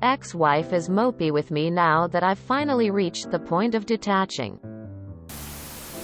Ex-wife is mopey with me now that I've finally reached the point of detaching.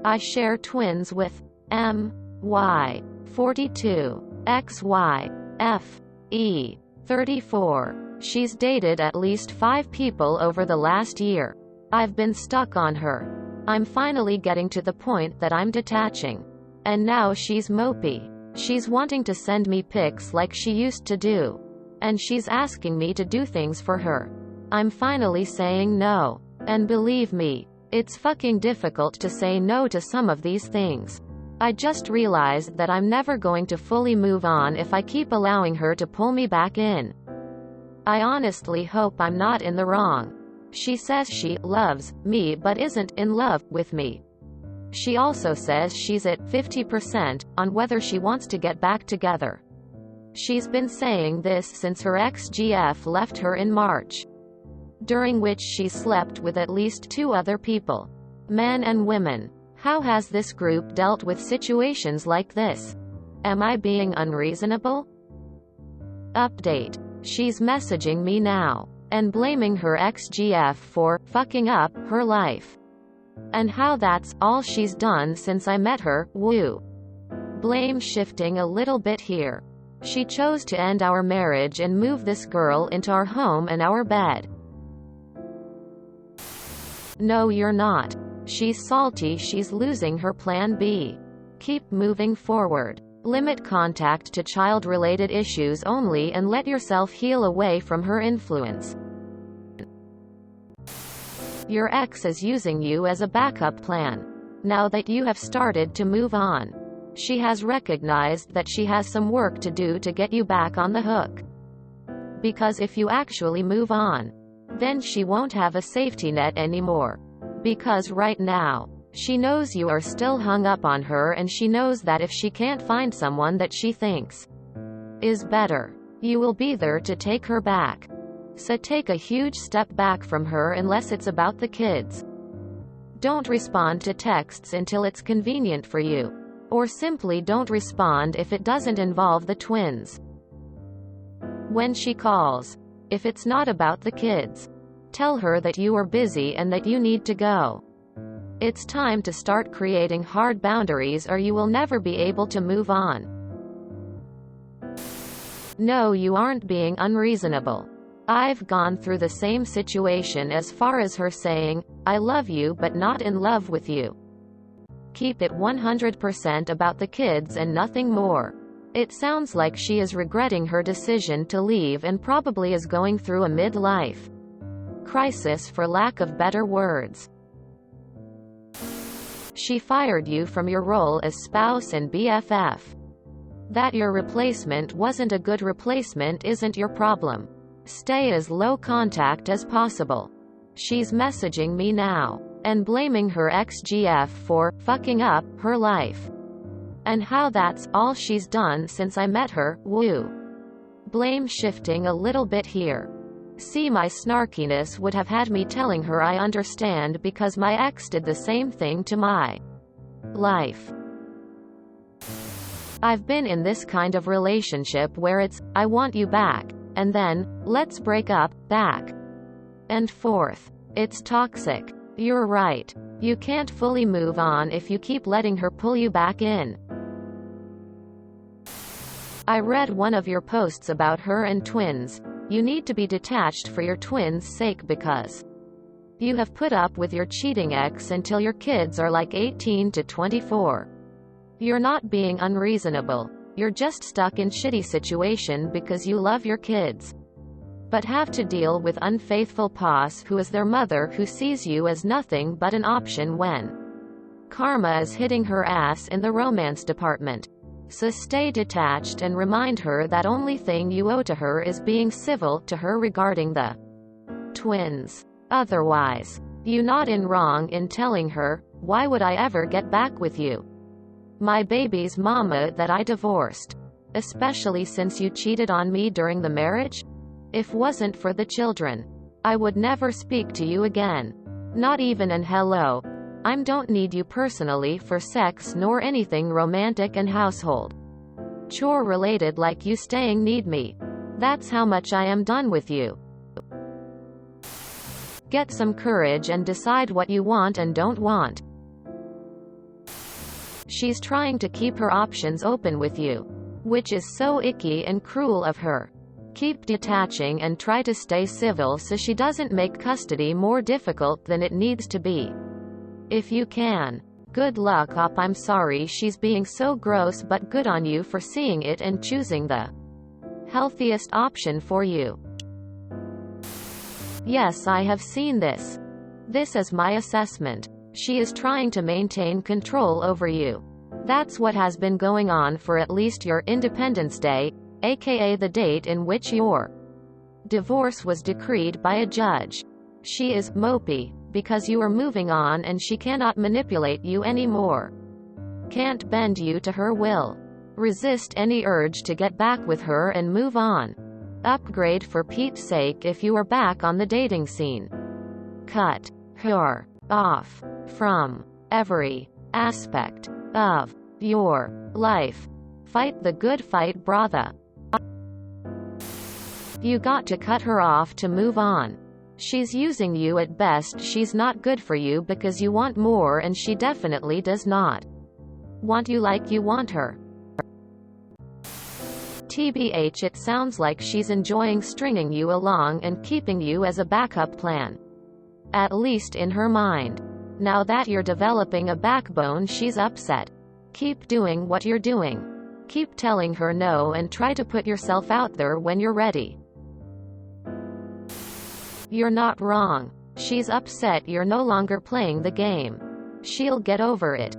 I share twins with M.Y. 42, X.Y. F.E. 34. She's dated at least 5 people over the last year. I've been stuck on her. I'm finally getting to the point that I'm detaching. And now she's mopey. She's wanting to send me pics like she used to do. And she's asking me to do things for her. I'm finally saying no. And believe me, it's fucking difficult to say no to some of these things. I just realized that I'm never going to fully move on if I keep allowing her to pull me back in. I honestly hope I'm not in the wrong. She says she loves me but isn't in love with me. She also says she's at 50% on whether she wants to get back together. She's been saying this since her ex-GF left her in March, during which she slept with at least 2 other people, men and women. How has this group dealt with situations like this? Am I being unreasonable? Update. She's messaging me now and blaming her ex-GF for fucking up her life. And how that's all she's done since I met her. Woo. Blame shifting a little bit here. She chose to end our marriage and move this girl into our home and our bed. No, you're not. She's salty. She's losing her plan B. Keep moving forward. Limit contact to child-related issues only and let yourself heal away from her influence. Your ex is using you as a backup plan. Now that you have started to move on, she has recognized that she has some work to do to get you back on the hook. Because if you actually move on, then she won't have a safety net anymore. Because right now, she knows you are still hung up on her, and she knows that if she can't find someone that she thinks is better, you will be there to take her back. So take a huge step back from her unless it's about the kids. Don't respond to texts until it's convenient for you. Or simply don't respond if it doesn't involve the twins. When she calls, if it's not about the kids, tell her that you are busy and that you need to go. It's time to start creating hard boundaries, or you will never be able to move on. No, you aren't being unreasonable. I've gone through the same situation as far as her saying, I love you but not in love with you. Keep it 100% about the kids and nothing more. It sounds like she is regretting her decision to leave and probably is going through a midlife crisis, for lack of better words. She fired you from your role as spouse and BFF. That your replacement wasn't a good replacement isn't your problem. Stay as low contact as possible. She's messaging me now and blaming her ex-GF for fucking up her life. And how that's all she's done since I met her. Woo. Blame shifting a little bit here. See, my snarkiness would have had me telling her I understand because my ex did the same thing to my life. I've been in this kind of relationship where it's, I want you back, and then, let's break up, back and forth. It's toxic. You're right. You can't fully move on if you keep letting her pull you back in. I read one of your posts about her and twins. You need to be detached for your twins' sake because you have put up with your cheating ex until your kids are like 18 to 24. You're not being unreasonable. You're just stuck in shitty situation because you love your kids, but have to deal with unfaithful POS who is their mother, who sees you as nothing but an option when karma is hitting her ass in the romance department. So stay detached and remind her that only thing you owe to her is being civil to her regarding the twins. Otherwise, you're not in wrong in telling her, why would I ever get back with you? My baby's mama that I divorced. Especially since you cheated on me during the marriage? If wasn't for the children, I would never speak to you again. Not even an hello. I don't need you personally for sex nor anything romantic and household chore related like you staying need me. That's how much I am done with you. Get some courage and decide what you want and don't want. She's trying to keep her options open with you, which is so icky and cruel of her. Keep detaching and try to stay civil so she doesn't make custody more difficult than it needs to be. If you can. Good luck op. I'm sorry she's being so gross, but good on you for seeing it and choosing the healthiest option for you. Yes, I have seen this. This is my assessment. She is trying to maintain control over you. That's what has been going on for at least your Independence Day, aka the date in which your divorce was decreed by a judge. She is mopey because you are moving on and she cannot manipulate you anymore. Can't bend you to her will. Resist any urge to get back with her and move on. Upgrade for Pete's sake if you are back on the dating scene. Cut her off from every aspect of your life. Fight the good fight, brother. You got to cut her off to move on. She's using you at best. She's not good for you because you want more and she definitely does not want you like you want her. TBH, it sounds like she's enjoying stringing you along and keeping you as a backup plan. At least in her mind. Now that you're developing a backbone, she's upset. Keep doing what you're doing. Keep telling her no and try to put yourself out there when you're ready. You're not wrong. She's upset you're no longer playing the game. She'll get over it.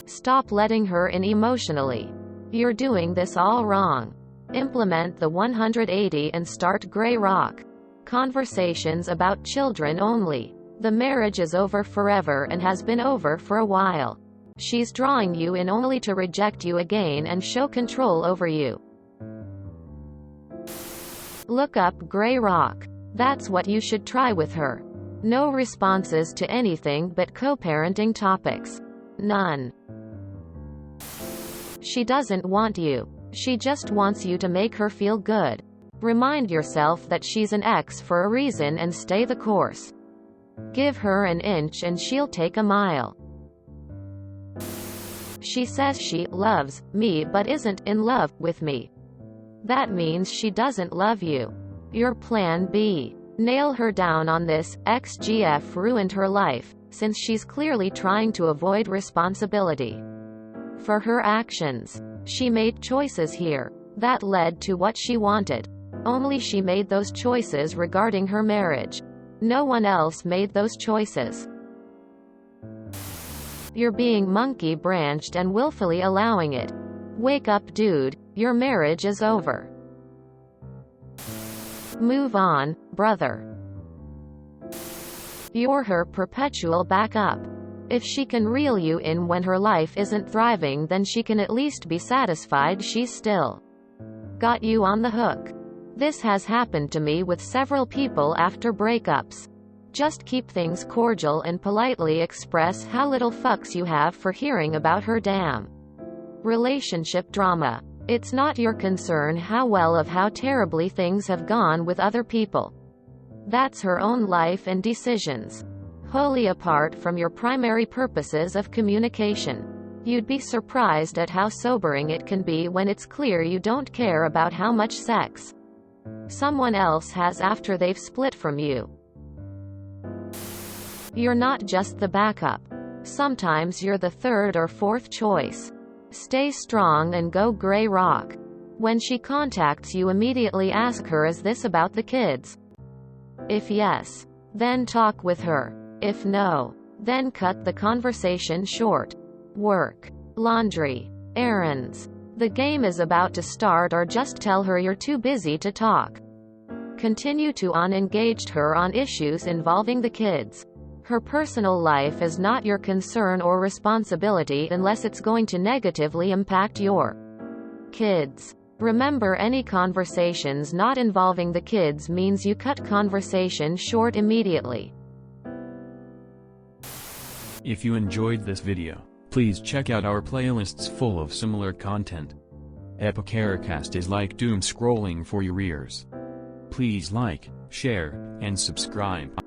Stop letting her in emotionally. You're doing this all wrong. Implement the 180 and start Grey Rock. Conversations about children only. The marriage is over forever and has been over for a while. She's drawing you in only to reject you again and show control over you. Look up Grey Rock. That's what you should try with her. No responses to anything but co-parenting topics. None. She doesn't want you. She just wants you to make her feel good. Remind yourself that she's an ex for a reason and stay the course. Give her an inch and she'll take a mile. She says she loves me but isn't in love with me. That means she doesn't love you. Your plan B. Nail her down on this. XGF ruined her life, since she's clearly trying to avoid responsibility for her actions. She made choices here that led to what she wanted. Only she made those choices regarding her marriage. No one else made those choices. You're being monkey branched and willfully allowing it. Wake up, dude. Your marriage is over. Move on, brother. You're her perpetual backup. If she can reel you in when her life isn't thriving, then she can at least be satisfied she's still got you on the hook. This has happened to me with several people after breakups. Just keep things cordial and politely express how little fucks you have for hearing about her damn relationship drama. It's not your concern how terribly things have gone with other people. That's her own life and decisions. Wholly apart from your primary purposes of communication. You'd be surprised at how sobering it can be when it's clear you don't care about how much sex someone else has after they've split from you. You're not just the backup. Sometimes you're the third or fourth choice. Stay strong and go Grey Rock. When she contacts you, immediately ask her, is this about the kids? If yes, then talk with her. If no, then cut the conversation short. Work, laundry, errands. The game is about to start, or just tell her you're too busy to talk. Continue to unengage her on issues involving the kids. Her personal life is not your concern or responsibility unless it's going to negatively impact your kids. Remember, any conversations not involving the kids means you cut conversation short immediately. If you enjoyed this video, please check out our playlists full of similar content. Epicaricast is like doom scrolling for your ears. Please like, share, and subscribe.